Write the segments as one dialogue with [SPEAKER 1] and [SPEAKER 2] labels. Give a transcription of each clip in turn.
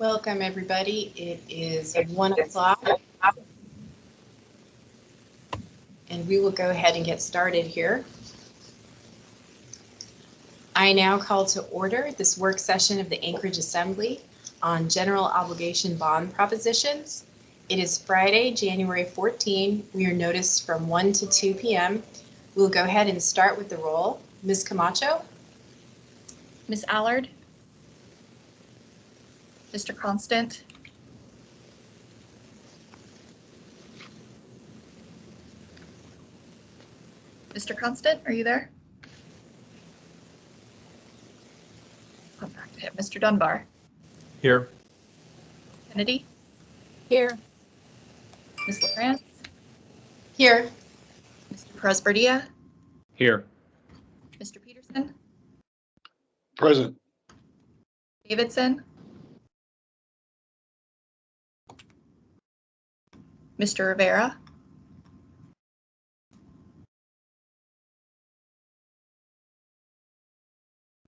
[SPEAKER 1] Welcome, everybody. It is 1 o'clock, and we will go ahead and get started here. I now call to order this work session of the Anchorage Assembly on general obligation bond propositions. It is Friday, January 14. We are noticed from 1 to 2 p.m. We'll go ahead and start with the roll. Ms. Camacho?
[SPEAKER 2] Ms. Allard? Mr. Constant? Mr. Constant, are you there? Come back to him. Mr. Dunbar?
[SPEAKER 3] Here.
[SPEAKER 2] Kennedy?
[SPEAKER 4] Here.
[SPEAKER 2] Ms. LaFrance?
[SPEAKER 1] Here.
[SPEAKER 2] Mr. Presberdia?
[SPEAKER 3] Here.
[SPEAKER 2] Mr. Peterson?
[SPEAKER 5] Present.
[SPEAKER 2] Davidson? Mr. Rivera?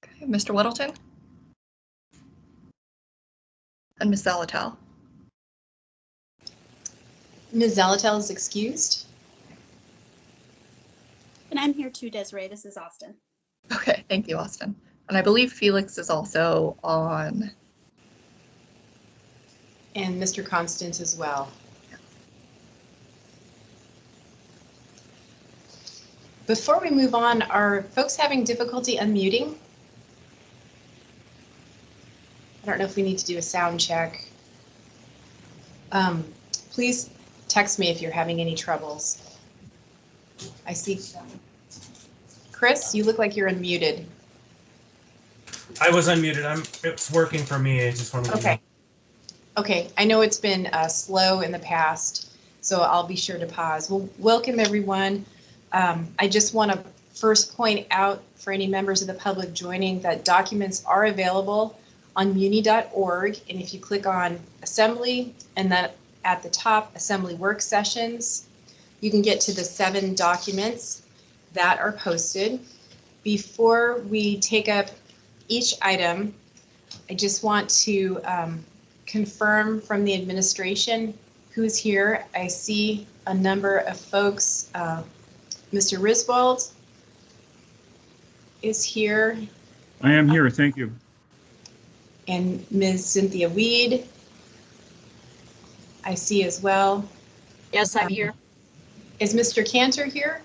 [SPEAKER 2] Okay, Mr. Whittleton? And Ms. Zalatel?
[SPEAKER 1] Ms. Zalatel is excused.
[SPEAKER 4] And I'm here too, Desiree. This is Austin.
[SPEAKER 2] Okay, thank you, Austin. And I believe Felix is also on.
[SPEAKER 1] And Mr. Constant as well. Before we move on, are folks having difficulty unmuting? I don't know if we need to do a sound check. Please text me if you're having any troubles. I see. Chris, you look like you're unmuted.
[SPEAKER 3] I was unmuted. It's working for me. I just wanted to
[SPEAKER 1] Okay. Okay, I know it's been slow in the past, so I'll be sure to pause. Well, welcome everyone. I just want to first point out for any members of the public joining that documents are available on muni.org, and if you click on Assembly and then at the top, Assembly Work Sessions, you can get to the 7 documents that are posted. Before we take up each item, I just want to confirm from the administration who's here. I see a number of folks. Mr. Riswold is here.
[SPEAKER 6] I am here, thank you.
[SPEAKER 1] And Ms. Cynthia Weed, I see as well.
[SPEAKER 4] Yes, I'm here.
[SPEAKER 1] Is Mr. Cantor here?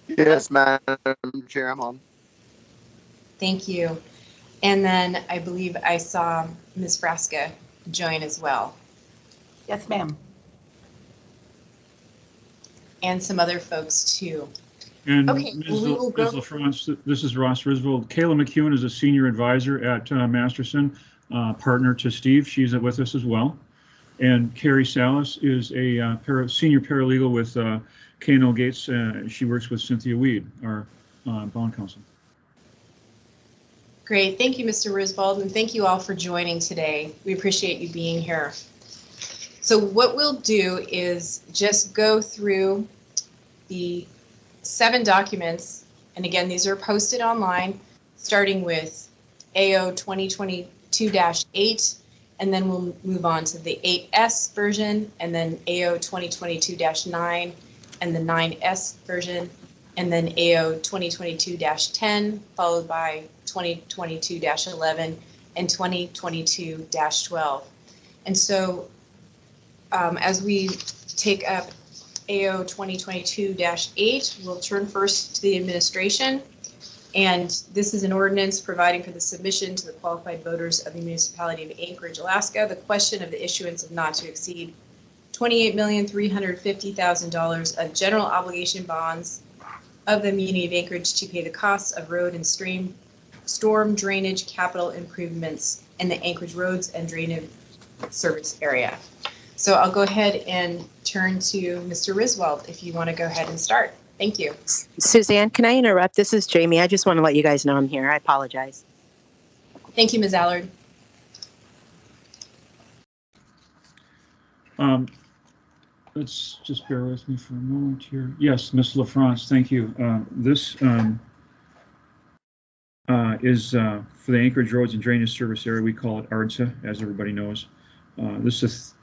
[SPEAKER 5] Yes, Madam Chair, I'm on.
[SPEAKER 1] Thank you. And then I believe I saw Ms. Frasca join as well.
[SPEAKER 4] Yes, ma'am.
[SPEAKER 1] And some other folks too.
[SPEAKER 6] And
[SPEAKER 1] Okay,
[SPEAKER 6] Ms.
[SPEAKER 1] we will go.
[SPEAKER 6] LaFrance, this is Ross Risvold. Kayla McEwen is a senior advisor at Masterson, partner to Steve. She's with us as well. And Carrie Salas is a senior paralegal with K&L Gates. She works with Cynthia Weed, our bond counsel.
[SPEAKER 1] Great, thank you, Mr. Risvold, and thank you all for joining today. We appreciate you being here. So what we'll do is just go through the 7 documents, and again, these are posted online, starting with AO 2022-8, and then we'll move on to the 8S version, and then AO 2022-9, and the 9S version, and then AO 2022-10, followed by 2022-11, and 2022-12. And so as we take up AO 2022-8, we'll turn first to the administration. And this is an ordinance providing for the submission to the qualified voters of the municipality of Anchorage, Alaska, the question of the issuance of not to exceed $28,350,000 of general obligation bonds of the Muni of Anchorage to pay the costs of road and storm drainage capital improvements in the Anchorage roads and drainage service area. So I'll go ahead and turn to Mr. Riswold if you want to go ahead and start. Thank you.
[SPEAKER 7] Suzanne, can I interrupt? This is Jamie. I just want to let you guys know I'm here. I apologize.
[SPEAKER 1] Thank you, Ms. Allard.
[SPEAKER 6] Let's just bear with me for a moment here. Yes, Ms. LaFrance, thank you. is for the Anchorage Roads and Drainage Service Area. We call it ARDSA, as everybody knows. This is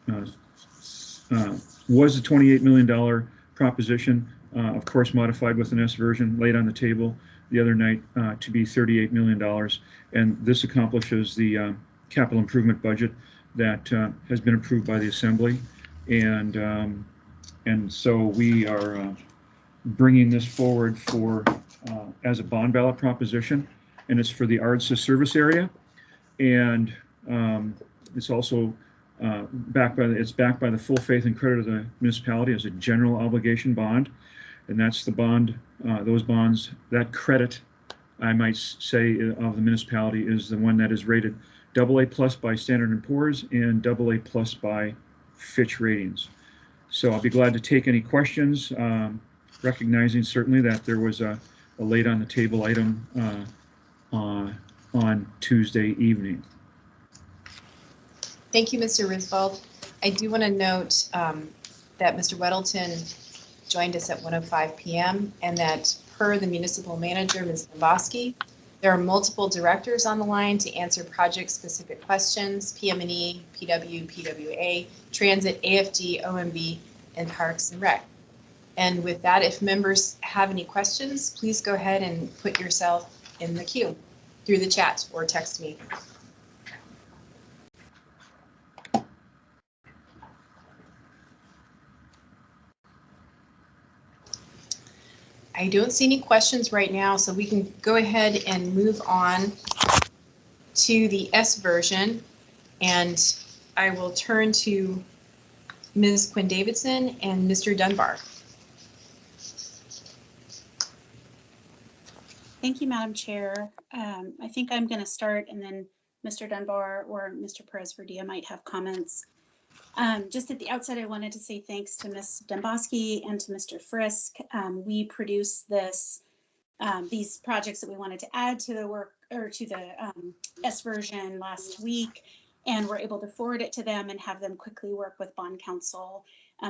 [SPEAKER 6] was a $28 million proposition, of course modified with an S version, laid on the table the other night to be $38 million. And this accomplishes the capital improvement budget that has been approved by the Assembly. And so we are bringing this forward for as a bond ballot proposition, and it's for the ARDSA service area. And it's also backed by the full faith and credit of the municipality as a general obligation bond, and that's the bond. Those bonds, that credit, I might say, of the municipality is the one that is rated AA+ by Standard & Poor's and AA+ by Fitch Ratings. So I'll be glad to take any questions, recognizing certainly that there was a late on the table item on Tuesday evening.
[SPEAKER 1] Thank you, Mr. Risvold. I do want to note that Mr. Weddleton joined us at 1:05 p.m. and that per the municipal manager, Ms. Nabosky, there are multiple directors on the line to answer project-specific questions: PM&E, PW, PWA, Transit, AFD, OMB, and Parks and Rec. And with that, if members have any questions, please go ahead and put yourself in the queue through the chat or text me. I don't see any questions right now, so we can go ahead and move on to the S version. And I will turn to Ms. Quinn Davidson and Mr. Dunbar.
[SPEAKER 4] Thank you, Madam Chair. I think I'm going to start, and then Mr. Dunbar or Mr. Perez-Verdia might have comments. Just at the outset, I wanted to say thanks to Ms. Dombosky and to Mr. Frisk. We produced these projects that we wanted to add to the work or to the S version last week, and we're able to forward it to them and have them quickly work with Bond Council.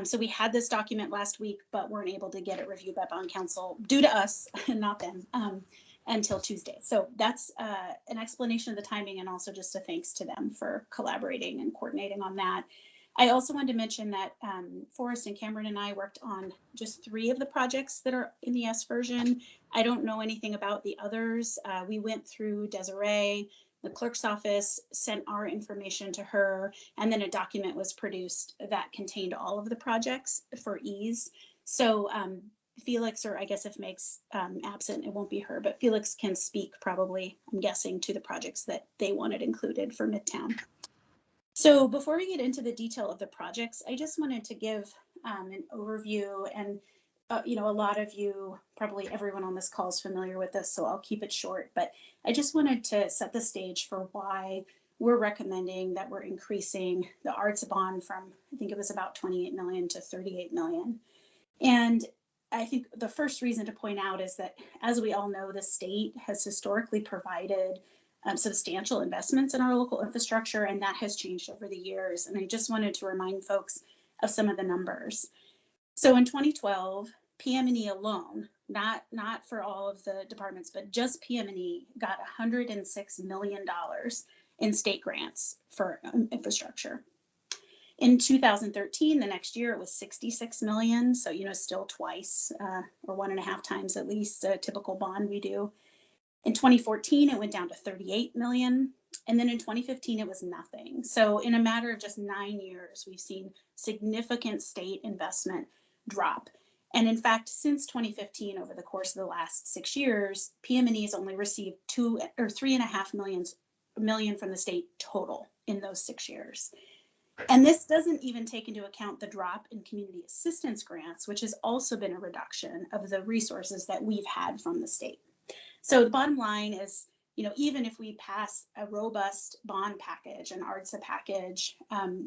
[SPEAKER 4] So we had this document last week, but weren't able to get it reviewed by Bond Council due to us, not them, until Tuesday. So that's an explanation of the timing, and also just a thanks to them for collaborating and coordinating on that. I also wanted to mention that Forrest and Cameron and I worked on just 3 of the projects that are in the S version. I don't know anything about the others. We went through Desiree, the clerk's office, sent our information to her, and then a document was produced that contained all of the projects for ease. So Felix, or I guess if Meg's absent, it won't be her, but Felix can speak probably, I'm guessing, to the projects that they wanted included for Midtown. So before we get into the detail of the projects, I just wanted to give an overview, and a lot of you, probably everyone on this call is familiar with this, so I'll keep it short, but I just wanted to set the stage for why we're recommending that we're increasing the ARDSA bond from, I think it was about 28 million to 38 million. And I think the first reason to point out is that, as we all know, the state has historically provided substantial investments in our local infrastructure, and that has changed over the years. And I just wanted to remind folks of some of the numbers. So in 2012, PM&E alone, not for all of the departments, but just PM&E got $106 million in state grants for infrastructure. In 2013, the next year, it was 66 million. So, still twice or 1.5 times at least a typical bond we do. In 2014, it went down to 38 million. And then in 2015, it was nothing. So in a matter of just 9 years, we've seen significant state investment drop. And in fact, since 2015, over the course of the last 6 years, PM&E has only received 2 or 3.5 million from the state total in those 6 years. And this doesn't even take into account the drop in community assistance grants, which has also been a reduction of the resources that we've had from the state. So the bottom line is, even if we pass a robust bond package, an ARDSA package,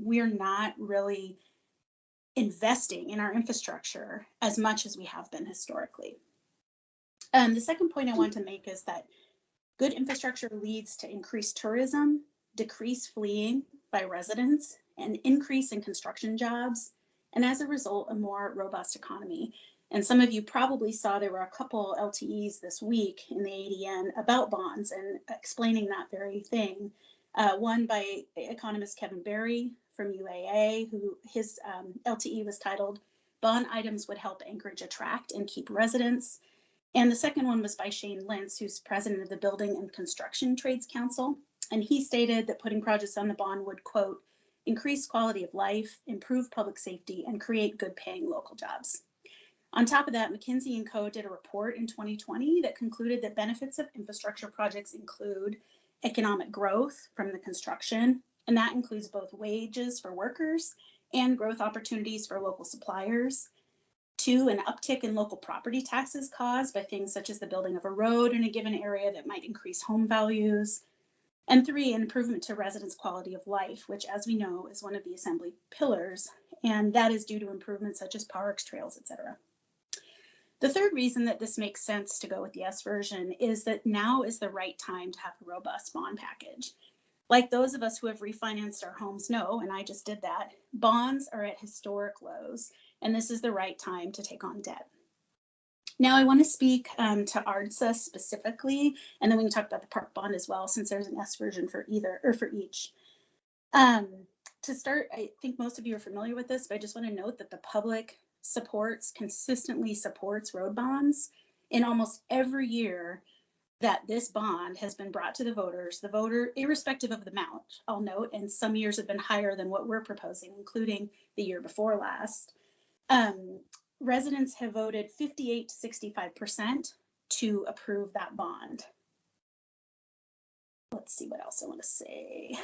[SPEAKER 4] we're not really investing in our infrastructure as much as we have been historically. The second point I want to make is that good infrastructure leads to increased tourism, decreased fleeing by residents, an increase in construction jobs, and as a result, a more robust economy. And some of you probably saw there were a couple LTEs this week in the ADN about bonds and explaining that very thing. One by economist Kevin Barry from UAA, who his LTE was titled, "Bond Items Would Help Anchorage Attract and Keep Residents." And the second one was by Shane Lentz, who's president of the Building and Construction Trades Council. And he stated that putting projects on the bond would, quote, "increase quality of life, improve public safety, and create good paying local jobs." On top of that, McKinsey & Co. did a report in 2020 that concluded that benefits of infrastructure projects include economic growth from the construction, and that includes both wages for workers and growth opportunities for local suppliers. 2, an uptick in local property taxes caused by things such as the building of a road in a given area that might increase home values. And 3, an improvement to residents' quality of life, which, as we know, is one of the assembly pillars, and that is due to improvements such as parks, trails, etc. The third reason that this makes sense to go with the S version is that now is the right time to have a robust bond package. Like those of us who have refinanced our homes know, and I just did that, bonds are at historic lows, and this is the right time to take on debt. Now I want to speak to ARDSA specifically, and then we can talk about the park bond as well, since there's an S version for either or for each. To start, I think most of you are familiar with this, but I just want to note that the public consistently supports road bonds in almost every year that this bond has been brought to the voter, irrespective of the amount, I'll note, and some years have been higher than what we're proposing, including the year before last. Residents have voted 58 to 65% to approve that bond. Let's see what else I want to say.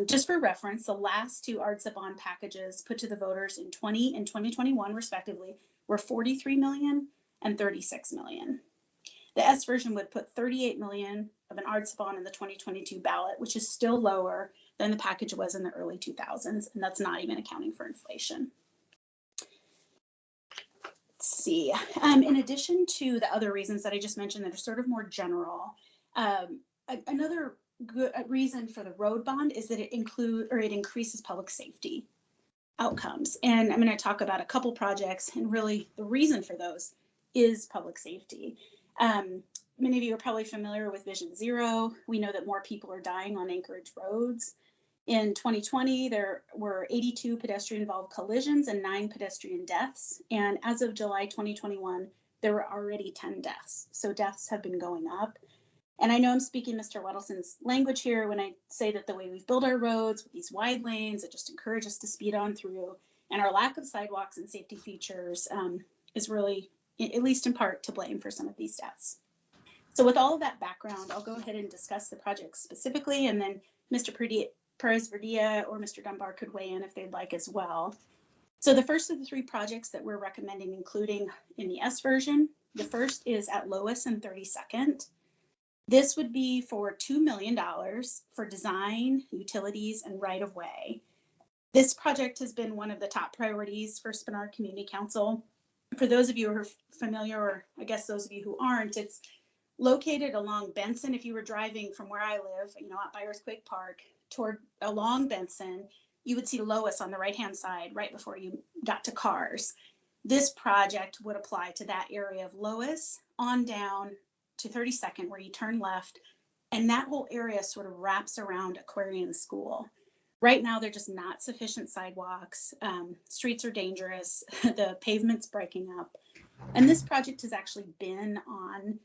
[SPEAKER 4] Just for reference, the last 2 ARDSA bond packages put to the voters in 20 and 2021 respectively were 43 million and 36 million. The S version would put 38 million of an ARDSA bond in the 2022 ballot, which is still lower than the package was in the early 2000s, and that's not even accounting for inflation. Let's see. In addition to the other reasons that I just mentioned that are sort of more general, another good reason for the road bond is that it increases public safety outcomes. And I'm going to talk about a couple projects, and really the reason for those is public safety. Many of you are probably familiar with Vision Zero. We know that more people are dying on Anchorage roads. In 2020, there were 82 pedestrian-involved collisions and 9 pedestrian deaths. And as of July 2021, there were already 10 deaths. So deaths have been going up. And I know I'm speaking Mr. Weddelson's language here when I say that the way we've built our roads with these wide lanes that just encourage us to speed on through, and our lack of sidewalks and safety features is really, at least in part, to blame for some of these deaths. So with all of that background, I'll go ahead and discuss the project specifically, and then Mr. Perez-Verdia or Mr. Dunbar could weigh in if they'd like as well. So the first of the 3 projects that we're recommending including in the S version, the first is at Lois and 32nd. This would be for $2 million for design, utilities, and right-of-way. This project has been one of the top priorities for Spenard Community Council. For those of you who are familiar, or I guess those of you who aren't, it's located along Benson. If you were driving from where I live, out by Earthquake Park, along Benson, you would see Lois on the right-hand side right before you got to Cars. This project would apply to that area of Lois on down to 32nd, where you turn left, and that whole area sort of wraps around Aquarian School. Right now, there's just not sufficient sidewalks. Streets are dangerous. The pavement's breaking up. And this project has actually been on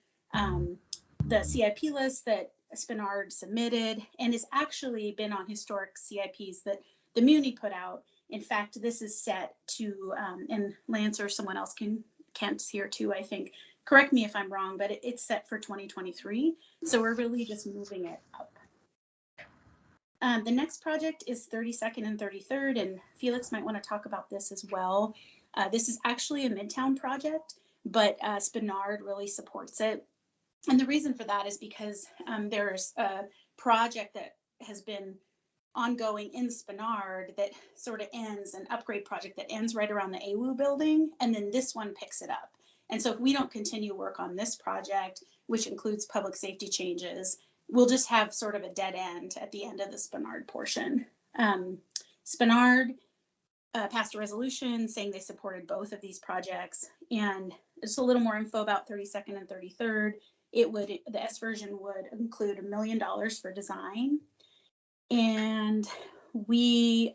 [SPEAKER 4] the CIP list that Spenard submitted, and has actually been on historic CIPs that the Muni put out. In fact, this is set to, and Lance or someone else Kent's here too, I think. Correct me if I'm wrong, but it's set for 2023. So we're really just moving it up. The next project is 32nd and 33rd, and Felix might want to talk about this as well. This is actually a Midtown project, but Spenard really supports it. And the reason for that is because there's a project that has been ongoing in Spenard that sort of ends, an upgrade project that ends right around the AWU building, and then this one picks it up. And so if we don't continue work on this project, which includes public safety changes, we'll just have sort of a dead end at the end of the Spenard portion. Spenard passed a resolution saying they supported both of these projects. And just a little more info about 32nd and 33rd. The S version would include $1 million for design. And my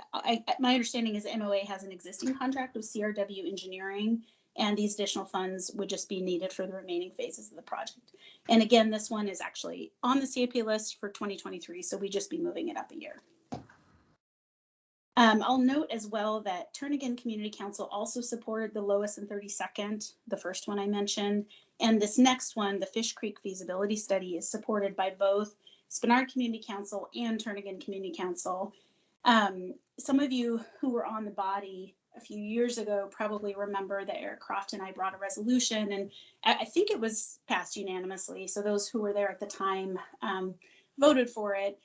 [SPEAKER 4] understanding is MOA has an existing contract with CRW Engineering, and these additional funds would just be needed for the remaining phases of the project. And again, this one is actually on the CIP list for 2023, so we just be moving it up a year. I'll note as well that Turnagain Community Council also supported the Lois and 32nd, the first one I mentioned. And this next one, the Fish Creek feasibility study, is supported by both Spenard Community Council and Turnagain Community Council. Some of you who were on the body a few years ago probably remember that Eric Croft and I brought a resolution, and I think it was passed unanimously. So those who were there at the time voted for it,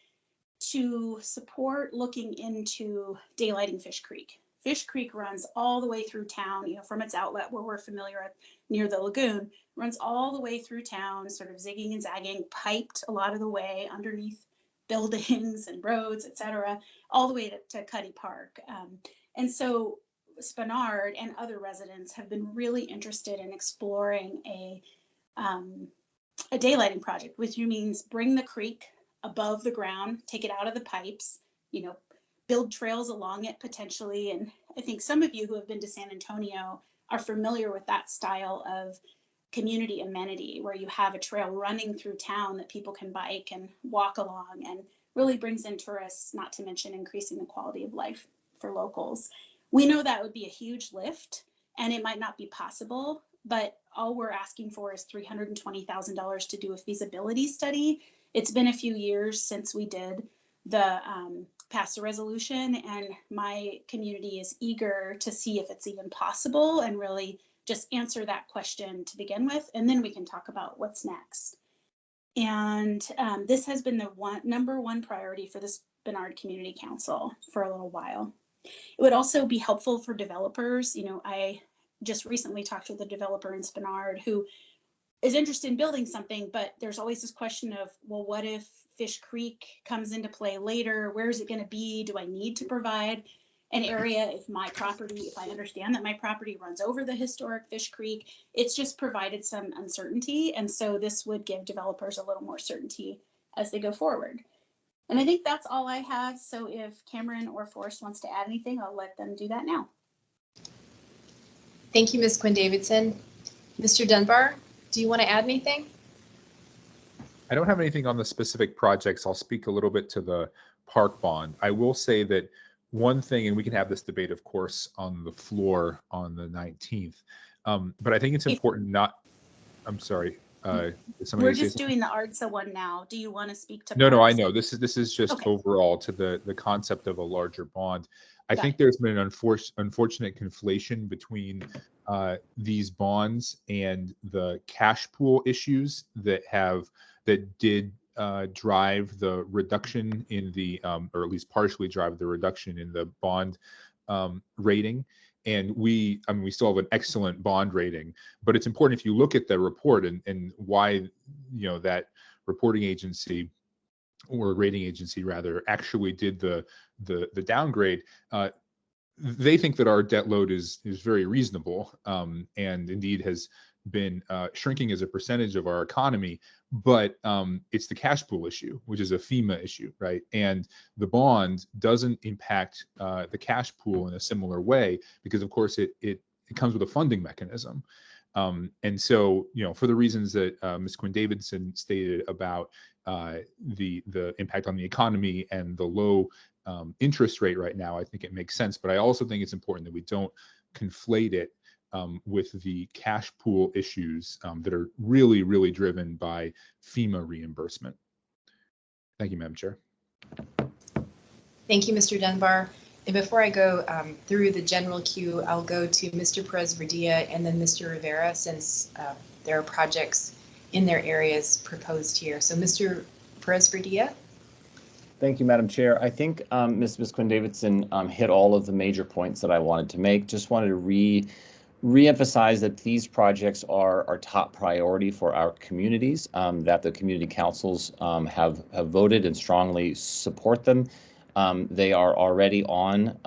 [SPEAKER 4] to support looking into daylighting Fish Creek. Fish Creek runs all the way through town, from its outlet where we're familiar at near the lagoon, runs all the way through town, sort of zigging and zagging, piped a lot of the way underneath buildings and roads, etc., all the way to Cuddy Park. And so Spenard and other residents have been really interested in exploring a daylighting project, which means bring the creek above the ground, take it out of the pipes, build trails along it potentially. And I think some of you who have been to San Antonio are familiar with that style of community amenity where you have a trail running through town that people can bike and walk along, and really brings in tourists, not to mention increasing the quality of life for locals. We know that would be a huge lift and it might not be possible, but all we're asking for is $320,000 to do a feasibility study. It's been a few years since we did the pass a resolution, and my community is eager to see if it's even possible and really just answer that question to begin with, and then we can talk about what's next. And this has been the number one priority for the Spenard Community Council for a little while. It would also be helpful for developers. I just recently talked with a developer in Spenard who is interested in building something, but there's always this question of, well, what if Fish Creek comes into play later? Where is it going to be? Do I need to provide an area if I understand that my property runs over the historic Fish Creek? It's just provided some uncertainty. And so this would give developers a little more certainty as they go forward. And I think that's all I have. So if Cameron or Forrest wants to add anything, I'll let them do that now.
[SPEAKER 1] Thank you, Ms. Quinn Davidson. Mr. Dunbar, do you want to add anything?
[SPEAKER 8] I don't have anything on the specific projects. I'll speak a little bit to the park bond. I will say that one thing, and we can have this debate, of course, on the floor on the 19th, but I think it's important I'm sorry.
[SPEAKER 4] We're just doing the ARDSA one now. Do you want to speak to?
[SPEAKER 8] No, I know. This is just
[SPEAKER 4] okay.
[SPEAKER 8] Overall to the concept of a larger bond. I think there's been an unfortunate conflation between these bonds and the cash pool issues that did drive the reduction in the, or at least partially drive the reduction in the bond rating. And we still have an excellent bond rating, but it's important if you look at the report and why, that reporting agency or rating agency rather actually did the downgrade. They think that our debt load is very reasonable, and indeed has been shrinking as a percentage of our economy, but it's the cash pool issue, which is a FEMA issue, right? And the bond doesn't impact the cash pool in a similar way because, of course, it comes with a funding mechanism. And so, for the reasons that Ms. Quinn Davidson stated about the impact on the economy and the low interest rate right now, I think it makes sense. But I also think it's important that we don't conflate it with the cash pool issues that are really, really driven by FEMA reimbursement. Thank you, Madam Chair.
[SPEAKER 1] Thank you, Mr. Dunbar. And before I go through the general queue, I'll go to Mr. Perez-Verdia and then Mr. Rivera, since there are projects in their areas proposed here. So Mr. Perez-Verdia.
[SPEAKER 9] Thank you, Madam Chair. I think Ms. Quinn Davidson hit all of the major points that I wanted to make. Just wanted to re-emphasize that these projects are our top priority for our communities, that the community councils have voted and strongly support them. They are already on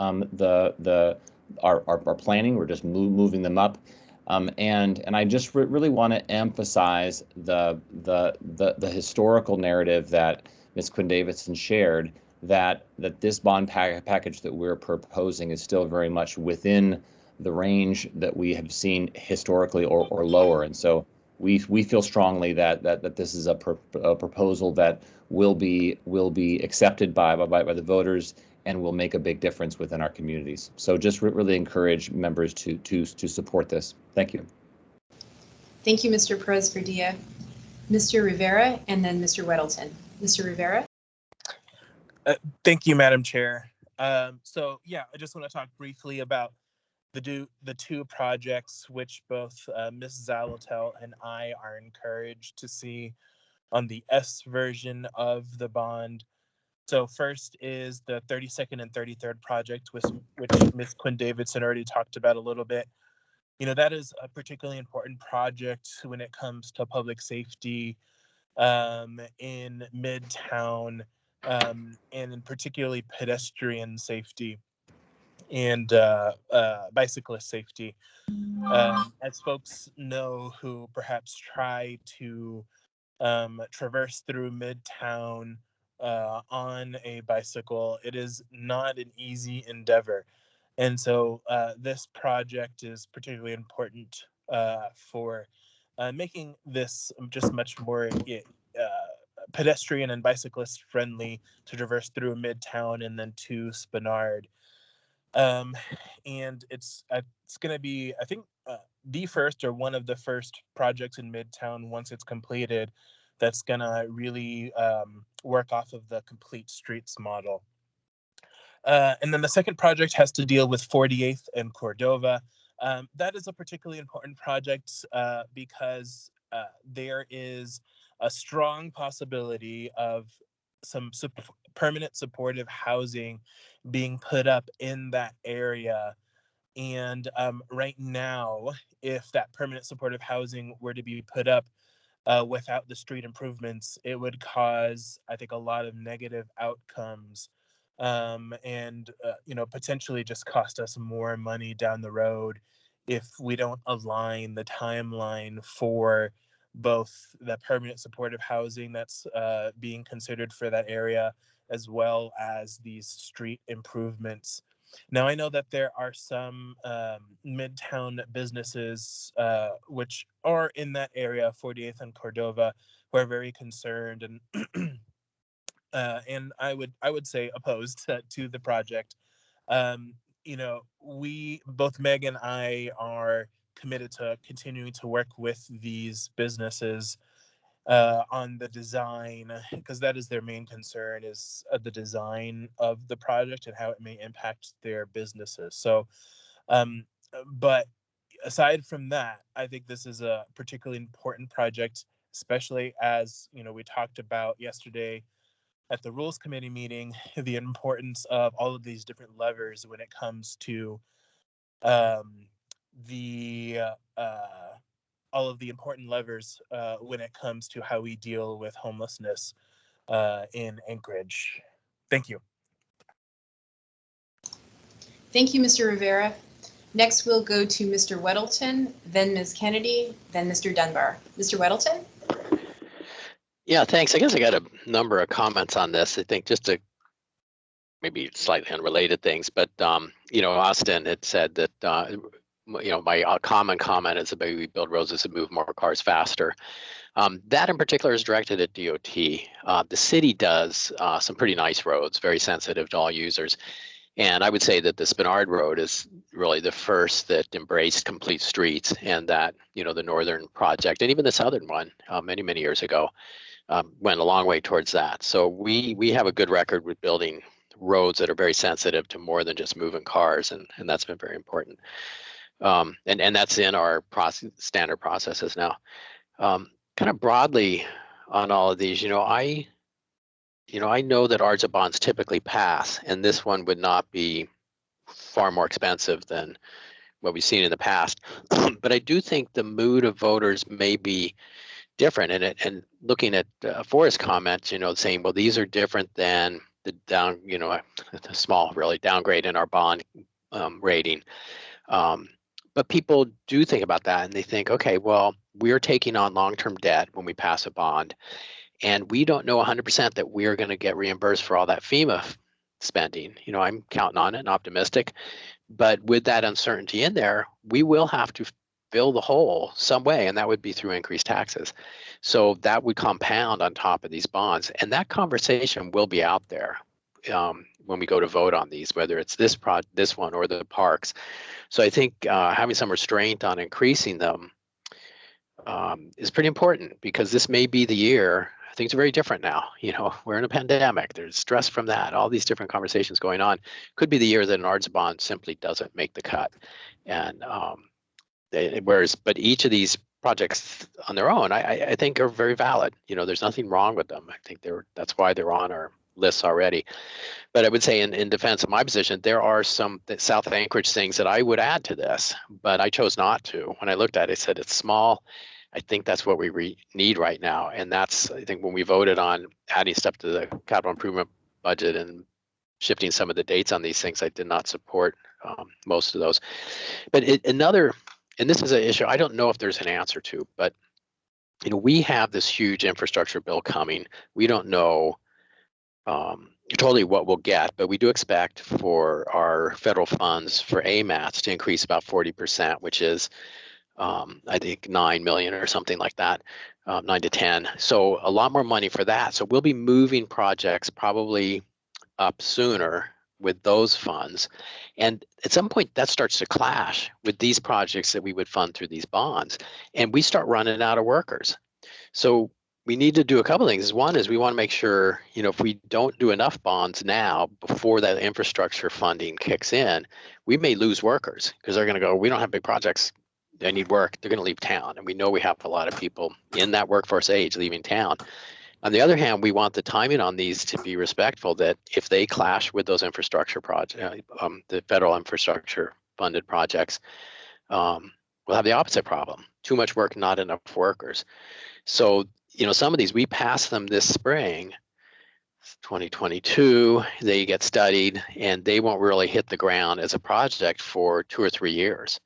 [SPEAKER 9] our planning. We're just moving them up. And I just really want to emphasize the historical narrative that Ms. Quinn Davidson shared, that this bond package that we're proposing is still very much within the range that we have seen historically or lower. And so we feel strongly that this is a proposal that will be accepted by the voters and will make a big difference within our communities. So just really encourage members to support this. Thank you.
[SPEAKER 1] Thank you, Mr. Perez-Verdia. Mr. Rivera, and then Mr. Weddleton. Mr. Rivera?
[SPEAKER 10] Thank you, Madam Chair. So yeah, I just want to talk briefly about the two projects which both Ms. Zalotel and I are encouraged to see on the S version of the bond. So first is the 32nd and 33rd project, which Ms. Quinn Davidson already talked about a little bit. You know, that is a particularly important project when it comes to public safety in Midtown, and in particularly pedestrian safety and bicyclist safety. As folks know who perhaps try to traverse through Midtown on a bicycle, it is not an easy endeavor. And so this project is particularly important for making this just much more pedestrian and bicyclist friendly to traverse through Midtown and then to Spenard. And it's going to be, I think, the first or one of the first projects in Midtown once it's completed that's going to really work off of the complete streets model. And then the second project has to deal with 48th and Cordova. That is a particularly important project because there is a strong possibility of some permanent supportive housing being put up in that area. And right now, if that permanent supportive housing were to be put up without the street improvements, it would cause, I think, a lot of negative outcomes and potentially just cost us more money down the road if we don't align the timeline for both the permanent supportive housing that's being considered for that area, as well as these street improvements. Now, I know that there are some Midtown businesses which are in that area, 48th and Cordova, who are very concerned and I would say opposed to the project. We, both Meg and I, are committed to continuing to work with these businesses on the design, because that is their main concern, is the design of the project and how it may impact their businesses. So, but aside from that, I think this is a particularly important project, especially as, we talked about yesterday at the Rules Committee meeting, the importance of all of these different levers when it comes to all of the important levers when it comes to how we deal with homelessness in Anchorage. Thank you.
[SPEAKER 1] Thank you, Mr. Rivera. Next, we'll go to Mr. Weddleton, then Ms. Kennedy, then Mr. Dunbar. Mr. Weddleton?
[SPEAKER 11] Yeah, thanks. I guess I got a number of comments on this. I think just to maybe slightly unrelated things, but Austin had said that my common comment is about we build roads that move more cars faster. That in particular is directed at DOT. The city does some pretty nice roads, very sensitive to all users. And I would say that the Spenard Road is really the first that embraced complete streets, and that, the Northern project and even the Southern one many, many years ago went a long way towards that. So we have a good record with building roads that are very sensitive to more than just moving cars, and that's been very important. And that's in our standard processes now. Kind of broadly on all of these, I know that ARJA bonds typically pass, and this one would not be far more expensive than what we've seen in the past. But I do think the mood of voters may be different. And looking at Forrest's comments, saying, well, these are different than the down, a small really downgrade in our bond rating. But people do think about that, and they think, okay, well, we're taking on long-term debt when we pass a bond, and we don't know 100% that we're going to get reimbursed for all that FEMA spending. I'm counting on it and optimistic, but with that uncertainty in there, we will have to fill the hole some way, and that would be through increased taxes. So that would compound on top of these bonds, and that conversation will be out there when we go to vote on these, whether it's this one or the parks. So I think having some restraint on increasing them is pretty important, because this may be the year. Things are very different now. We're in a pandemic. There's stress from that. All these different conversations going on. Could be the year that an arts bond simply doesn't make the cut. And but each of these projects on their own, I think are very valid. There's nothing wrong with them. I think that's why they're on our lists already. But I would say in defense of my position, there are some South Anchorage things that I would add to this, but I chose not to. When I looked at it, I said it's small. I think that's what we need right now. And that's, I think, when we voted on adding stuff to the capital improvement budget and shifting some of the dates on these things, I did not support most of those. But and this is an issue I don't know if there's an answer to, but we have this huge infrastructure bill coming. We don't know totally what we'll get, but we do expect for our federal funds for AMATs to increase about 40%, which is I think 9 million or something like that, 9 to 10. So a lot more money for that. So we'll be moving projects probably up sooner with those funds. And at some point that starts to clash with these projects that we would fund through these bonds. And we start running out of workers. So we need to do a couple of things. One is we want to make sure, if we don't do enough bonds now before that infrastructure funding kicks in, we may lose workers, because they're going to go, we don't have big projects. They need work. They're going to leave town. And we know we have a lot of people in that workforce age leaving town. On the other hand, we want the timing on these to be respectful, that if they clash with those infrastructure projects, the federal infrastructure funded projects, we'll have the opposite problem. Too much work, not enough workers. So, some of these, we pass them this spring, 2022, they get studied, and they won't really hit the ground as a project for 2 or 3 years.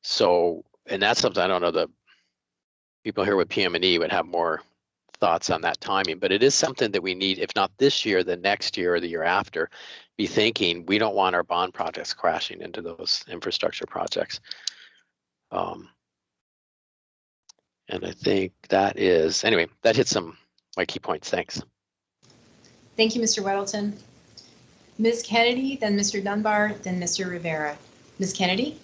[SPEAKER 11] So, and that's something I don't know, the people here with PM&E would have more thoughts on that timing, but it is something that we need, if not this year, the next year or the year after, be thinking we don't want our bond projects crashing into those infrastructure projects. And I think that hits some my key points. Thanks.
[SPEAKER 1] Thank you, Mr. Weddleton. Ms. Kennedy, then Mr. Dunbar, then Mr. Rivera. Ms. Kennedy?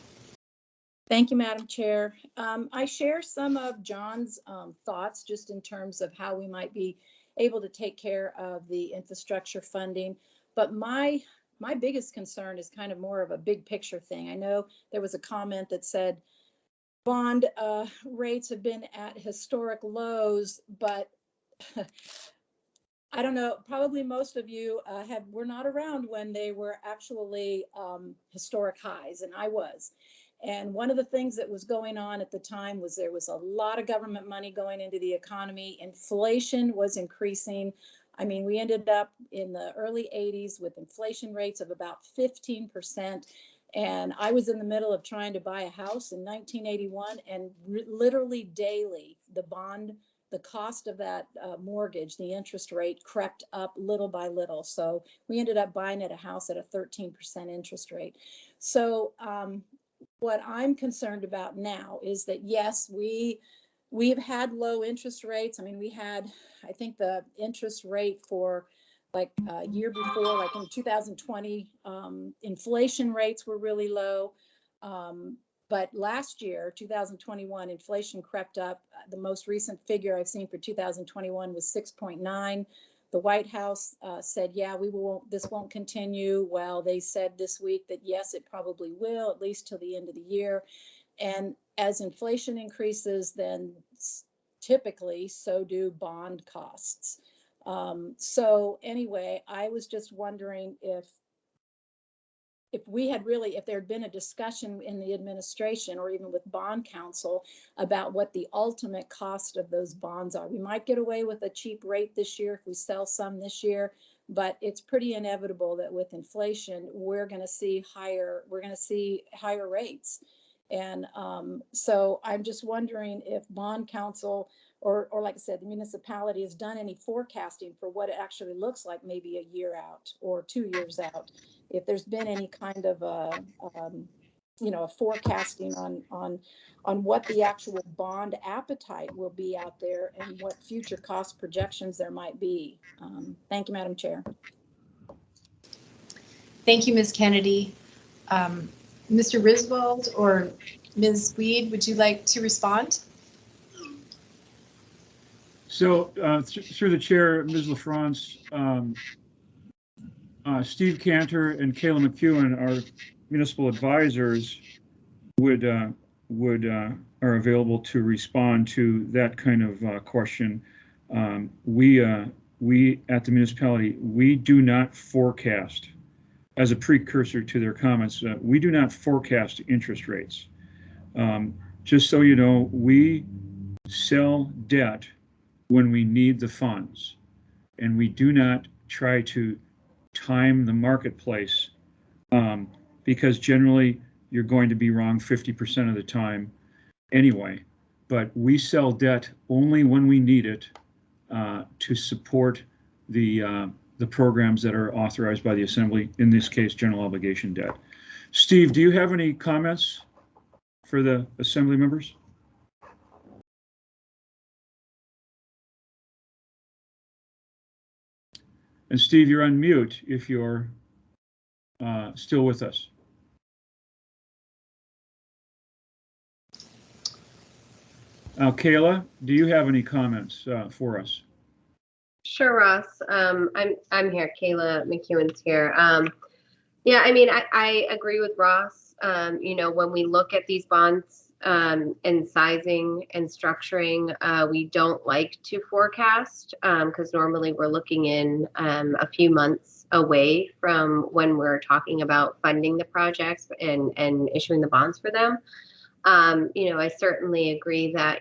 [SPEAKER 12] Thank you, Madam Chair. I share some of John's thoughts just in terms of how we might be able to take care of the infrastructure funding. But my biggest concern is kind of more of a big picture thing. I know there was a comment that said bond rates have been at historic lows, but I don't know, probably most of you were not around when they were actually historic highs, and I was. And one of the things that was going on at the time was there was a lot of government money going into the economy. Inflation was increasing. I mean, we ended up in the early 80s with inflation rates of about 15%. And I was in the middle of trying to buy a house in 1981, and literally daily, the cost of that mortgage, the interest rate crept up little by little. So we ended up buying at a house at a 13% interest rate. So what I'm concerned about now is that, yes, we've had low interest rates. I mean, we had, I think the interest rate for like a year before, like in 2020, inflation rates were really low. But last year, 2021, inflation crept up. The most recent figure I've seen for 2021 was 6.9. The White House said, yeah, this won't continue. Well, they said this week that yes, it probably will, at least till the end of the year. And as inflation increases, then typically so do bond costs. So anyway, I was just wondering if there had been a discussion in the administration or even with bond counsel about what the ultimate cost of those bonds are. We might get away with a cheap rate this year if we sell some this year, but it's pretty inevitable that with inflation, we're going to see higher rates. And so I'm just wondering if bond counsel or like I said, the municipality has done any forecasting for what it actually looks like maybe a year out or 2 years out. If there's been any kind of a forecasting on what the actual bond appetite will be out there and what future cost projections there might be. Thank you, Madam Chair.
[SPEAKER 1] Thank you, Ms. Kennedy. Mr. Risvold or Ms. Weed, would you like to respond?
[SPEAKER 6] So through the chair, Ms. LaFrance, Steve Cantor and Kayla McEwen, our municipal advisors, are available to respond to that kind of question. We at the municipality, we do not forecast, as a precursor to their comments, we do not forecast interest rates. Just so you know, we sell debt when we need the funds, and we do not try to time the marketplace because generally you're going to be wrong 50% of the time anyway. But we sell debt only when we need it to support the programs that are authorized by the Assembly, in this case, general obligation debt. Steve, do you have any comments for the Assembly members? And Steve, you're on mute if you're still with us. Kayla, do you have any comments for us?
[SPEAKER 13] Sure, Ross. I'm here. Kayla McEwen's here. Yeah, I mean, I agree with Ross. When we look at these bonds and sizing and structuring, we don't like to forecast because normally we're looking in a few months away from when we're talking about funding the projects and issuing the bonds for them. I certainly agree that,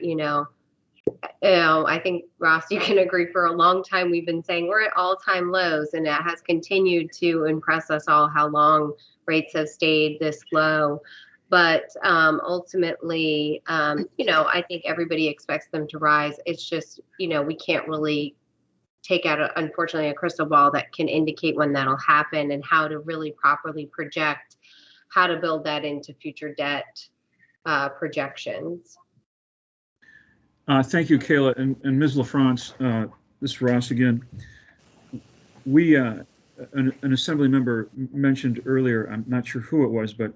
[SPEAKER 13] I think, Ross, you can agree for a long time we've been saying we're at all-time lows, and it has continued to impress us all how long rates have stayed this low. But ultimately, I think everybody expects them to rise. It's just, we can't really take out, unfortunately, a crystal ball that can indicate when that'll happen and how to really properly project how to build that into future debt projections.
[SPEAKER 6] Thank you, Kayla. And Ms. LaFrance, this is Ross again. We, an Assembly member mentioned earlier, I'm not sure who it was, but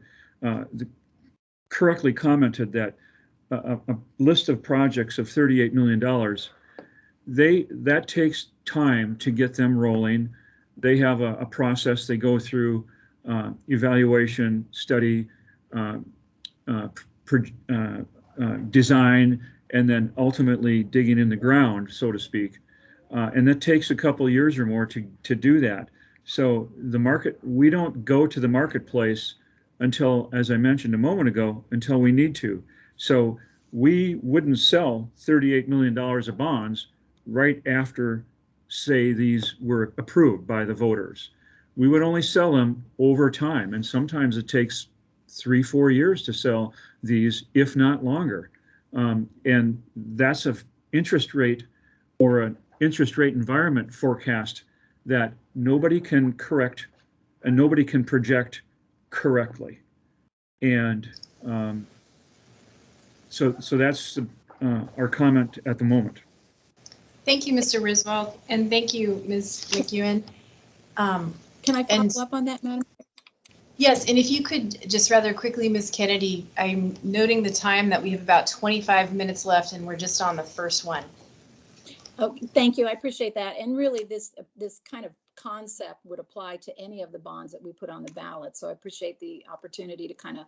[SPEAKER 6] correctly commented that a list of projects of $38 million, that takes time to get them rolling. They have a process they go through, evaluation, study, design, and then ultimately digging in the ground, so to speak. And that takes a couple of years or more to do that. So the market, we don't go to the marketplace until, as I mentioned a moment ago, until we need to. So we wouldn't sell $38 million of bonds right after, say, these were approved by the voters. We would only sell them over time, and sometimes it takes 3-4 years to sell these, if not longer. And that's an interest rate or an interest rate environment forecast that nobody can correct and nobody can project correctly. And so that's our comment at the moment.
[SPEAKER 1] Thank you, Mr. Risvold, and thank you, Ms. McEwen.
[SPEAKER 12] Can I follow up on that, Madam?
[SPEAKER 1] Yes, and if you could just rather quickly, Ms. Kennedy, I'm noting the time that we have about 25 minutes left and we're just on the first one.
[SPEAKER 12] Oh, thank you. I appreciate that. And really this kind of concept would apply to any of the bonds that we put on the ballot. So I appreciate the opportunity to kind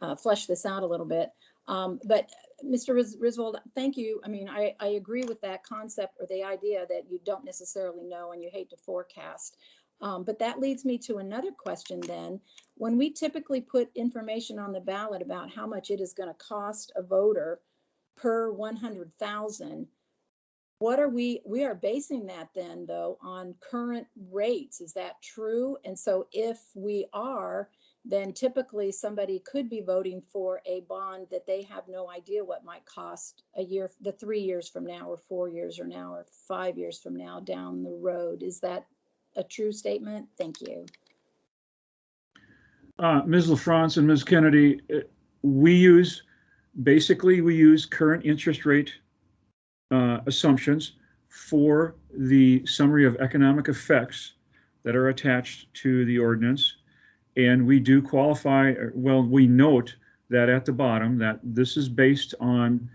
[SPEAKER 12] of flesh this out a little bit. But Mr. Risvold, thank you. I mean, I agree with that concept or the idea that you don't necessarily know and you hate to forecast. But that leads me to another question then. When we typically put information on the ballot about how much it is going to cost a voter per 100,000, what are we are basing that then though on current rates. Is that true? And so if we are, then typically somebody could be voting for a bond that they have no idea what might cost a year, the 3 years from now, or 4 years from now, or 5 years from now down the road. Is that a true statement? Thank you.
[SPEAKER 6] Ms. LaFrance and Ms. Kennedy, we use current interest rate assumptions for the summary of economic effects that are attached to the ordinance. And we do qualify, well, we note that at the bottom that this is based on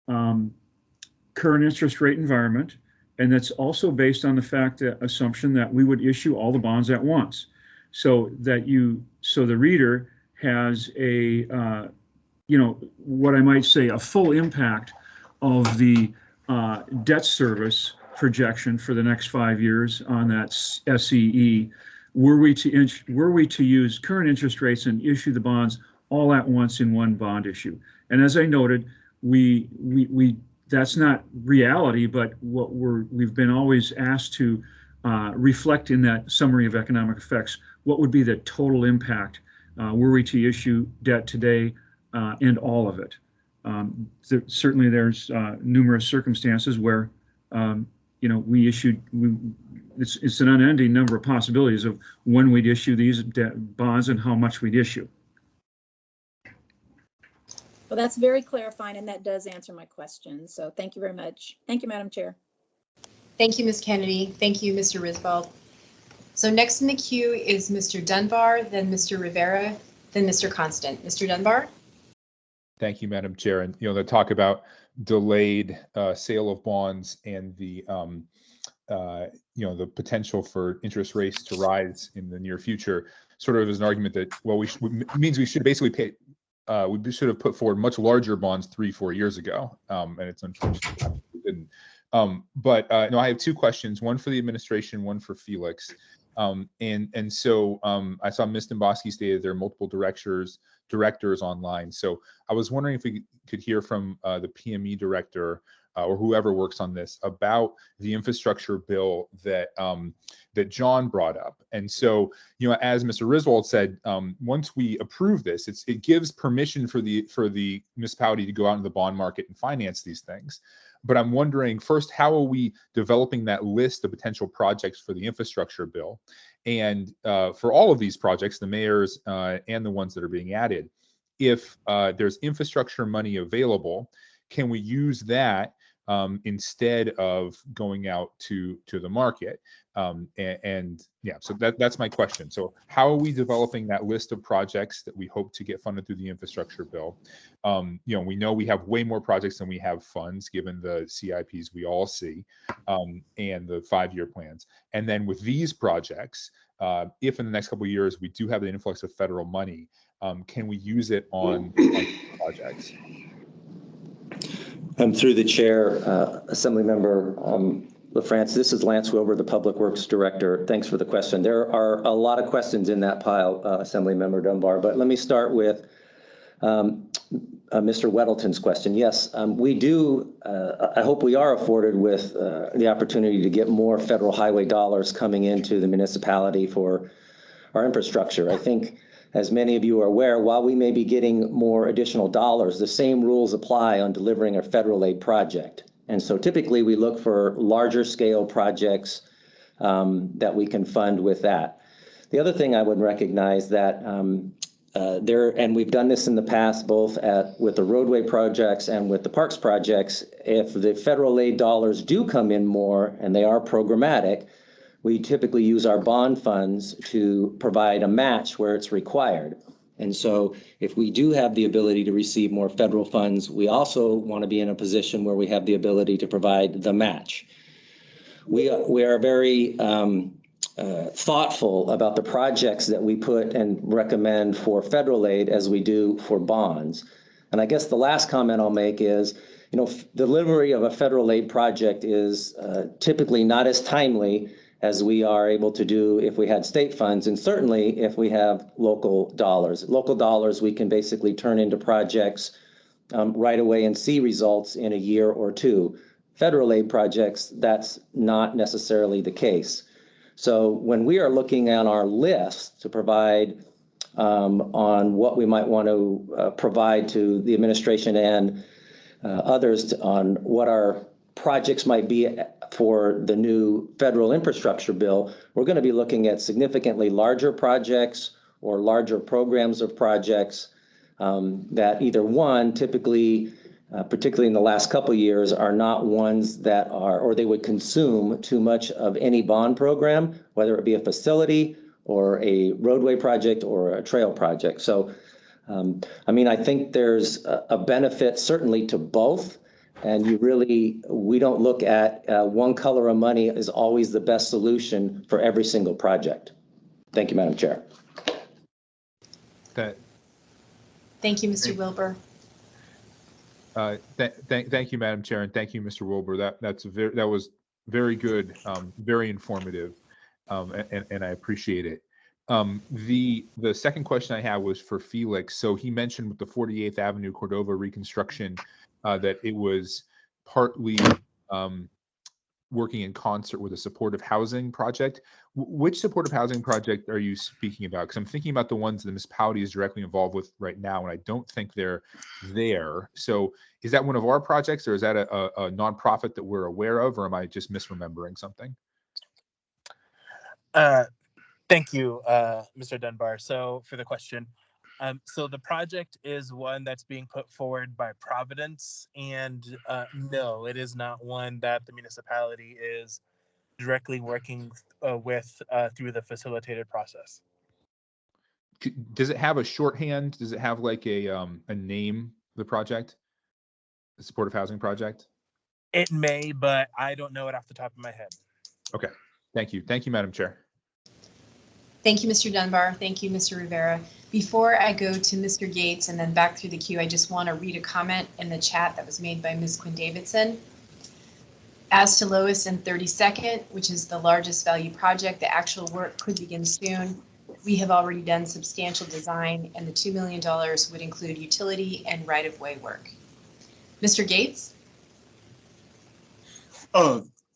[SPEAKER 6] current interest rate environment. And that's also based on the assumption that we would issue all the bonds at once. So the reader has a, what I might say, a full impact of the debt service projection for the next 5 years on that SCE. Were we to use current interest rates and issue the bonds all at once in one bond issue? And as I noted, we that's not reality, but what we've been always asked to reflect in that summary of economic effects. What would be the total impact were we to issue debt today and all of it? Certainly, there's numerous circumstances where it's an unending number of possibilities of when we'd issue these bonds and how much we'd issue.
[SPEAKER 12] Well, that's very clarifying, and that does answer my question. So thank you very much. Thank you, Madam Chair.
[SPEAKER 1] Thank you, Ms. Kennedy. Thank you, Mr. Risvold. So next in the queue is Mr. Dunbar, then Mr. Rivera, then Mr. Constant. Mr. Dunbar?
[SPEAKER 8] Thank you, Madam Chair. And the talk about delayed sale of bonds and the the potential for interest rates to rise in the near future sort of is an argument that means we should basically pay. We should have put forward much larger bonds 3-4 years ago, and it's unfortunate we didn't. I have two questions: one for the administration, one for Felix. So I saw Ms. Demboski stated there are multiple directors online. So I was wondering if we could hear from the PME director or whoever works on this about the infrastructure bill that that John brought up. And so, as Mr. Risvold said, once we approve this, it gives permission for the municipality to go out into the bond market and finance these things. But I'm wondering, first, how are we developing that list of potential projects for the infrastructure bill? And for all of these projects, the mayor's and the ones that are being added, if there's infrastructure money available, can we use that instead of going out to the market? So that's my question. So how are we developing that list of projects that we hope to get funded through the infrastructure bill? We know we have way more projects than we have funds, given the CIPs we all see and the 5-year plans. And then with these projects, if in the next couple of years we do have the influx of federal money, can we use it on projects?
[SPEAKER 14] Through the chair, Assemblymember LaFrance, this is Lance Wilbur, the Public Works Director. Thanks for the question. There are a lot of questions in that pile, Assemblymember Dunbar, but let me start with Mr. Weddleton's question. Yes, we do. I hope we are afforded with the opportunity to get more federal highway dollars coming into the municipality for our infrastructure. I think, as many of you are aware, while we may be getting more additional dollars, the same rules apply on delivering a federal aid project. And so typically we look for larger scale projects that we can fund with that. The other thing I would recognize that and we've done this in the past, both with the roadway projects and with the parks projects, if the federal aid dollars do come in more and they are programmatic, we typically use our bond funds to provide a match where it's required. And so if we do have the ability to receive more federal funds, we also want to be in a position where we have the ability to provide the match. We are very thoughtful about the projects that we put and recommend for federal aid as we do for bonds. And I guess the last comment I'll make is, delivery of a federal aid project is typically not as timely as we are able to do if we had state funds, and certainly if we have local dollars. Local dollars we can basically turn into projects right away and see results in a year or two. federal aid projects, that's not necessarily the case. So when we are looking at our list to provide on what we might want to provide to the administration and others on what our projects might be for the new federal infrastructure bill, we're going to be looking at significantly larger projects or larger programs of projects that either one, typically, particularly in the last couple of years, are not ones that are, or they would consume too much of any bond program, whether it be a facility or a roadway project or a trail project. So, I mean, I think there's a benefit certainly to both. And we don't look at one color of money is always the best solution for every single project. Thank you, Madam Chair.
[SPEAKER 1] Thank you, Mr. Wilbur.
[SPEAKER 8] Thank you, Madam Chair, and thank you, Mr. Wilbur. That was very good, very informative, and I appreciate it. The second question I had was for Felix. So he mentioned with the 48th Avenue Cordova reconstruction that it was partly working in concert with a supportive housing project. Which supportive housing project are you speaking about? Because I'm thinking about the ones the municipality is directly involved with right now, and I don't think they're there. So is that one of our projects, or is that a nonprofit that we're aware of, or am I just misremembering something?
[SPEAKER 10] Thank you, Mr. Dunbar. So for the question, so the project is one that's being put forward by Providence, and no, it is not one that the municipality is directly working with through the facilitated process.
[SPEAKER 8] Does it have a shorthand? Does it have like a name, the project, the supportive housing project?
[SPEAKER 10] It may, but I don't know it off the top of my head.
[SPEAKER 8] Okay, thank you. Thank you, Madam Chair.
[SPEAKER 1] Thank you, Mr. Dunbar. Thank you, Mr. Rivera. Before I go to Mr. Gates and then back through the queue, I just want to read a comment in the chat that was made by Ms. Quinn Davidson. As to Lois and 32nd, which is the largest value project, the actual work could begin soon. We have already done substantial design, and the $2 million would include utility and right-of-way work. Mr. Gates?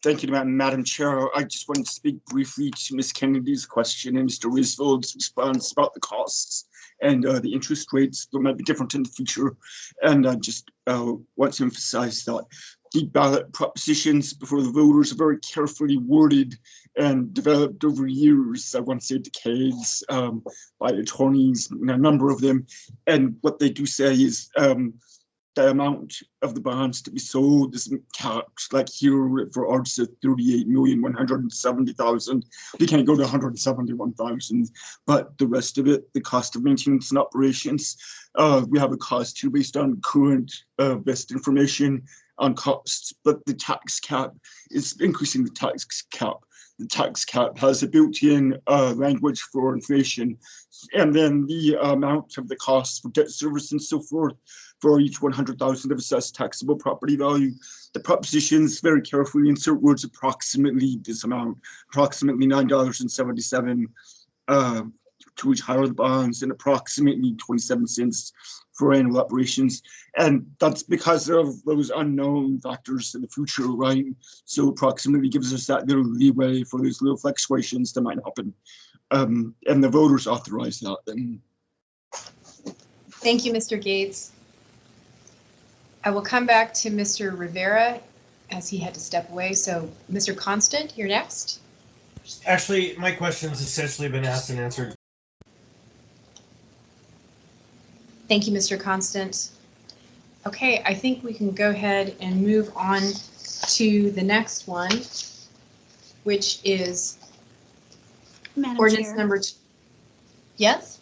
[SPEAKER 15] Thank you, Madam Chair. I just wanted to speak briefly to Ms. Kennedy's question and Mr. Risvold's response about the costs and the interest rates that might be different in the future. And I just want to emphasize that the ballot propositions before the voters are very carefully worded and developed over years, I want to say decades, by attorneys, a number of them. And what they do say is the amount of the bonds to be sold isn't capped, like here for arts at 38,170,000. They can't go to 171,000, but the rest of it, the cost of maintenance and operations, we have a cost here based on current best information on costs, but the tax cap is increasing the tax cap. The tax cap has a built-in language for inflation, and then the amount of the costs for debt service and so forth for each 100,000 of assessed taxable property value. The propositions very carefully insert words approximately this amount, approximately $9.77 to each hire the bonds, and approximately 27 cents for annual operations. And that's because of those unknown factors in the future, right? So approximately gives us that little leeway for those little fluctuations that might happen. And the voters authorize that. And
[SPEAKER 1] thank you, Mr. Gates. I will come back to Mr. Rivera as he had to step away. So Mr. Constant, you're next.
[SPEAKER 3] Actually, my question's essentially been asked and answered.
[SPEAKER 1] Thank you, Mr. Constant. Okay, I think we can go ahead and move on to the next one, which is
[SPEAKER 4] Madam
[SPEAKER 1] ordinance
[SPEAKER 4] Chair.
[SPEAKER 1] number. Yes?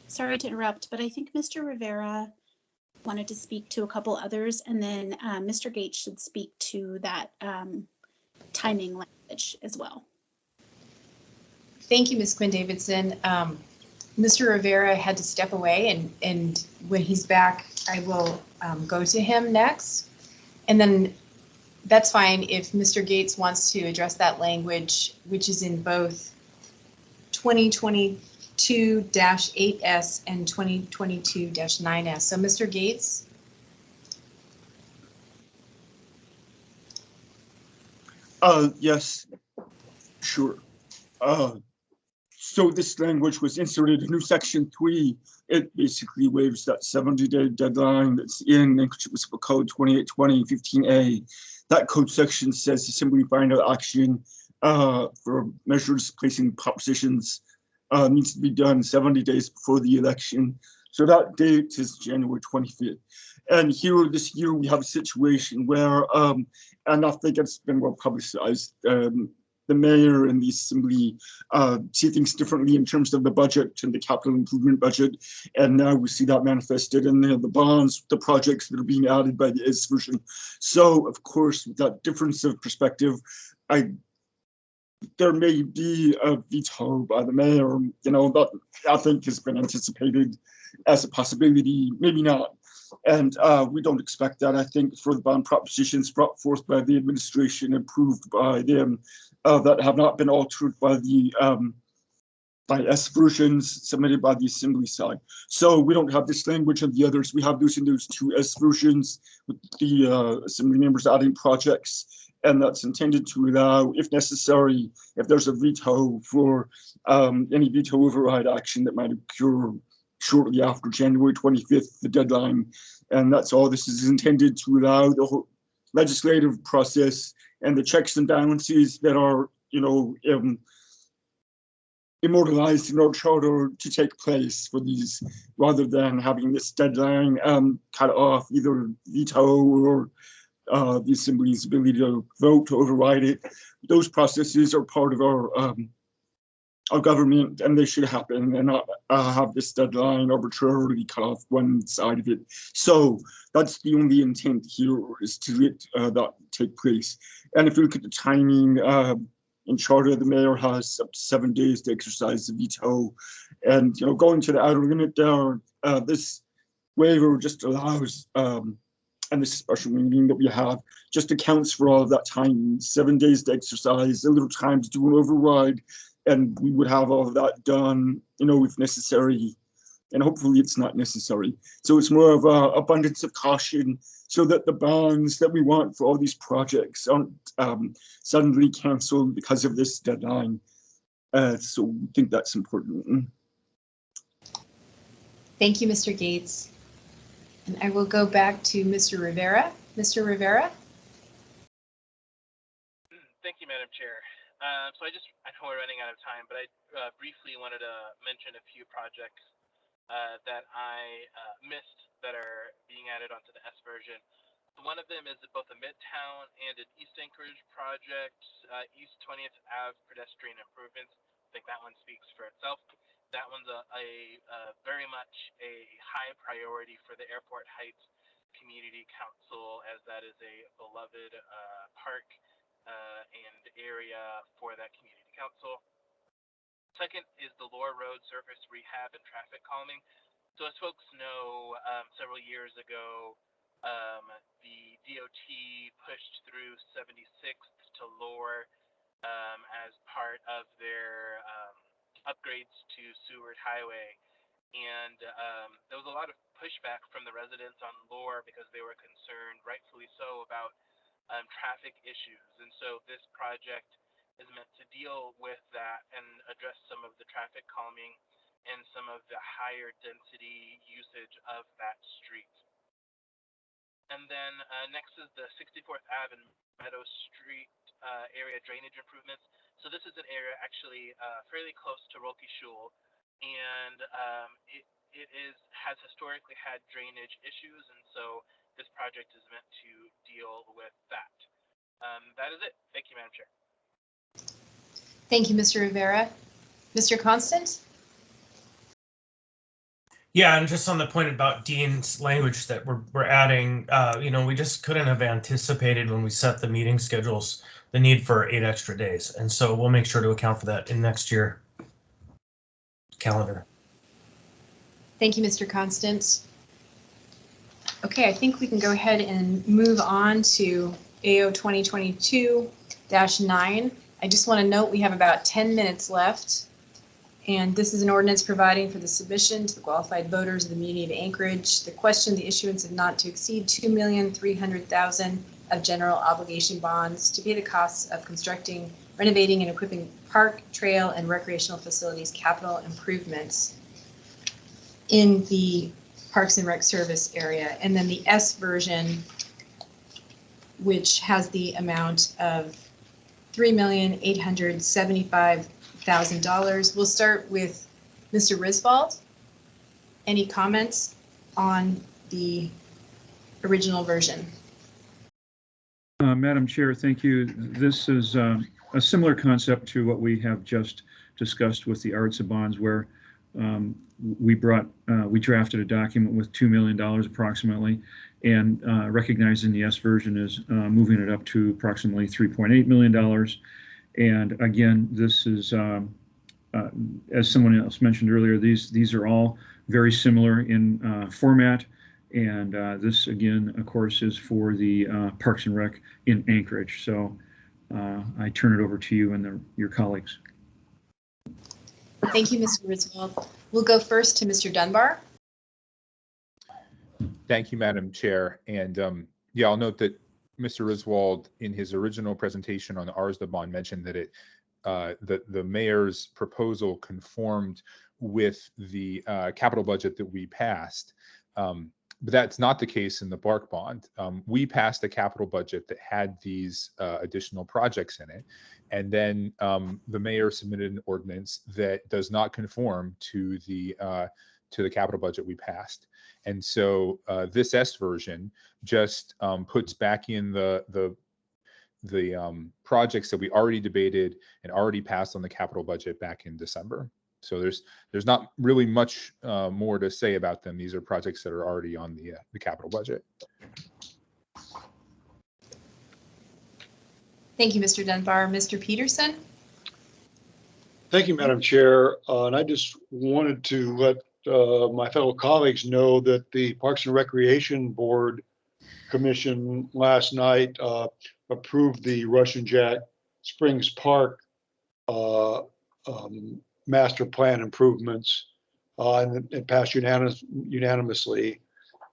[SPEAKER 4] Sorry to interrupt, but I think Mr. Rivera wanted to speak to a couple others, and then Mr. Gates should speak to that timing language as well.
[SPEAKER 1] Thank you, Ms. Quinn Davidson. Mr. Rivera had to step away, and when he's back, I will go to him next. And then that's fine if Mr. Gates wants to address that language, which is in both 2022-8S and 2022-9S. So Mr. Gates.
[SPEAKER 15] Yes, sure. So this language was inserted in new section 3. It basically waives that 70-day deadline that's in Municipal Code 2820-15A. That code section says assembly final action for measures placing propositions needs to be done 70 days before the election. So that date is January 25th. And here this year we have a situation where, and I think it's been well publicized, the mayor and the assembly see things differently in terms of the budget and the capital improvement budget. And now we see that manifested in the bonds, the projects that are being added by the S version. So of course, with that difference of perspective, there may be a veto by the mayor, that I think has been anticipated as a possibility, maybe not. And we don't expect that. I think for the bond propositions brought forth by the administration, approved by them, that have not been altered by the by S versions submitted by the assembly side. So we don't have this language of the others. We have those in those two S versions with the assembly members adding projects, and that's intended to allow, if necessary, if there's a veto for any veto override action that might occur shortly after January 25th, the deadline. And that's all this is intended to allow the whole legislative process and the checks and balances that are, immortalized in our charter to take place for these, rather than having this deadline cut off, either veto or the assembly's ability to vote to override it. Those processes are part of our government, and they should happen and not have this deadline arbitrarily cut off one side of it. So that's the only intent here, is to let that take place. And if you look at the timing, in charter, the mayor has up to 7 days to exercise the veto. And going to the outer limit there, this waiver just allows, and this special meeting that we have just accounts for all of that time. 7 days to exercise, a little time to do an override, and we would have all of that done, if necessary, and hopefully it's not necessary. So it's more of an abundance of caution, so that the bonds that we want for all these projects aren't suddenly canceled because of this deadline. So we think that's important.
[SPEAKER 1] Thank you, Mr. Gates. And I will go back to Mr. Rivera. Mr. Rivera?
[SPEAKER 10] Thank you, Madam Chair. So I know we're running out of time, but I briefly wanted to mention a few projects that I missed that are being added onto the S version. One of them is both a Midtown and an East Anchorage project, East 20th Ave pedestrian improvements. I think that one speaks for itself. That one's a very much a high priority for the Airport Heights Community Council, as that is a beloved park and area for that community council. Second is the Lower Road surface rehab and traffic calming. So as folks know, several years ago, the DOT pushed through 76th to Lower as part of their upgrades to Seward Highway. And there was a lot of pushback from the residents on Lower because they were concerned, rightfully so, about traffic issues. And so this project is meant to deal with that and address some of the traffic calming and some of the higher density usage of that street. And then next is the 64th Ave and Meadow Street area drainage improvements. So this is an area actually fairly close to Rolke Shul, and it has historically had drainage issues, and so this project is meant to deal with that. That is it. Thank you, Madam Chair.
[SPEAKER 1] Thank you, Mr. Rivera. Mr. Constant?
[SPEAKER 3] Yeah, and just on the point about Dean's language that we're adding, we just couldn't have anticipated when we set the meeting schedules the need for 8 extra days. And so we'll make sure to account for that in next year calendar.
[SPEAKER 1] Thank you, Mr. Constant. Okay, I think we can go ahead and move on to AO 2022-9. I just want to note we have about 10 minutes left. And this is an ordinance providing for the submission to the qualified voters of the Muni of Anchorage. The question, the issuance of not to exceed $2,300,000 of general obligation bonds to pay the costs of constructing, renovating, and equipping park, trail, and recreational facilities capital improvements in the Parks and Rec Service area. And then the S version, which has the amount of $3,875,000. We'll start with Mr. Risvold. Any comments on the original version?
[SPEAKER 6] Madam Chair, thank you. This is a similar concept to what we have just discussed with the ARTSA bonds, where we drafted a document with $2 million approximately, and recognizing the S version is moving it up to approximately $3.8 million. And again, this is, as someone else mentioned earlier, these are all very similar in format. And this, again, of course, is for the Parks and Rec in Anchorage. So I turn it over to you and your colleagues.
[SPEAKER 1] Thank you, Mr. Risvold. We'll go first to Mr. Dunbar.
[SPEAKER 8] Thank you, Madam Chair. And yeah, I'll note that Mr. Risvold, in his original presentation on the ARSDA bond, mentioned that the mayor's proposal conformed with the capital budget that we passed. But that's not the case in the BARC bond. We passed a capital budget that had these additional projects in it. And then the mayor submitted an ordinance that does not conform to the capital budget we passed. And so this S version just puts back in the projects that we already debated and already passed on the capital budget back in December. So there's not really much more to say about them. These are projects that are already on the capital budget.
[SPEAKER 1] Thank you, Mr. Dunbar. Mr. Peterson?
[SPEAKER 16] Thank you, Madam Chair. And I just wanted to let my fellow colleagues know that the Parks and Recreation Board Commission last night approved the Russian Jack Springs Park master plan improvements and it passed unanimously.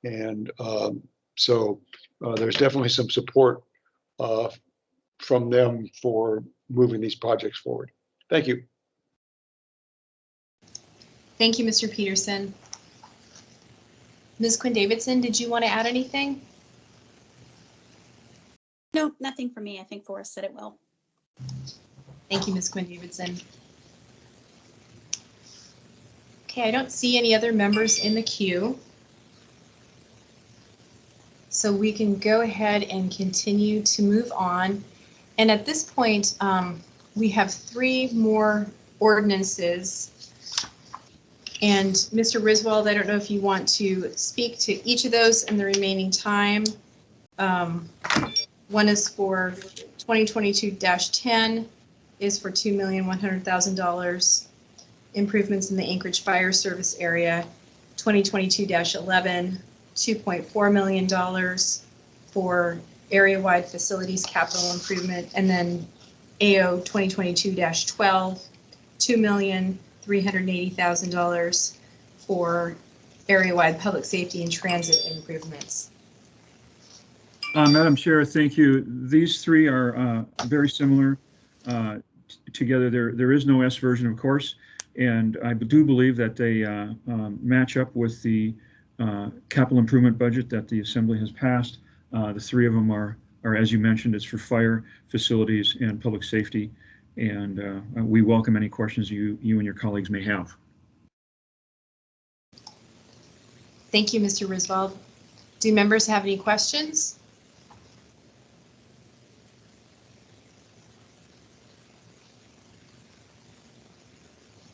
[SPEAKER 16] And so there's definitely some support from them for moving these projects forward. Thank you.
[SPEAKER 1] Thank you, Mr. Peterson. Ms. Quinn Davidson, did you want to add anything?
[SPEAKER 4] No, nothing for me. I think Forrest said it well.
[SPEAKER 1] Thank you, Ms. Quinn Davidson. Okay, I don't see any other members in the queue. So we can go ahead and continue to move on. And at this point, we have 3 more ordinances. And Mr. Risvold, I don't know if you want to speak to each of those in the remaining time. One is for 2022-10 is for $2,100,000 improvements in the Anchorage Fire Service area. 2022-11, $2.4 million for area-wide facilities capital improvement, and then AO 2022-12, $2,380,000 for area-wide public safety and transit improvements.
[SPEAKER 6] Madam Chair, thank you. These 3 are very similar together. There is no S version, of course, and I do believe that they match up with the capital improvement budget that the Assembly has passed. The 3 of them are, as you mentioned, it's for fire, facilities, and public safety. And we welcome any questions you and your colleagues may have.
[SPEAKER 1] Thank you, Mr. Risvold. Do members have any questions?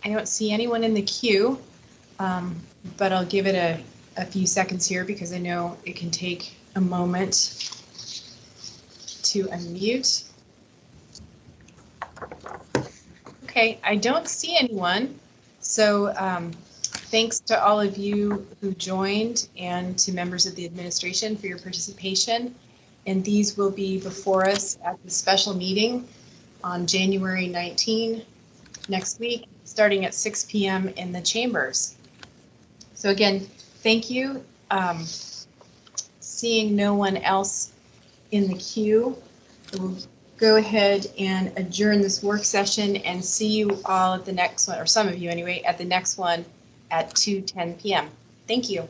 [SPEAKER 1] I don't see anyone in the queue, but I'll give it a few seconds here because I know it can take a moment to unmute. Okay, I don't see anyone. So thanks to all of you who joined and to members of the administration for your participation. And these will be before us at the special meeting on January 19 next week, starting at 6 p.m. in the chambers. So again, thank you. Seeing no one else in the queue. We'll go ahead and adjourn this work session and see you all at the next one, or some of you anyway, at the next one at 2:10 p.m. Thank you.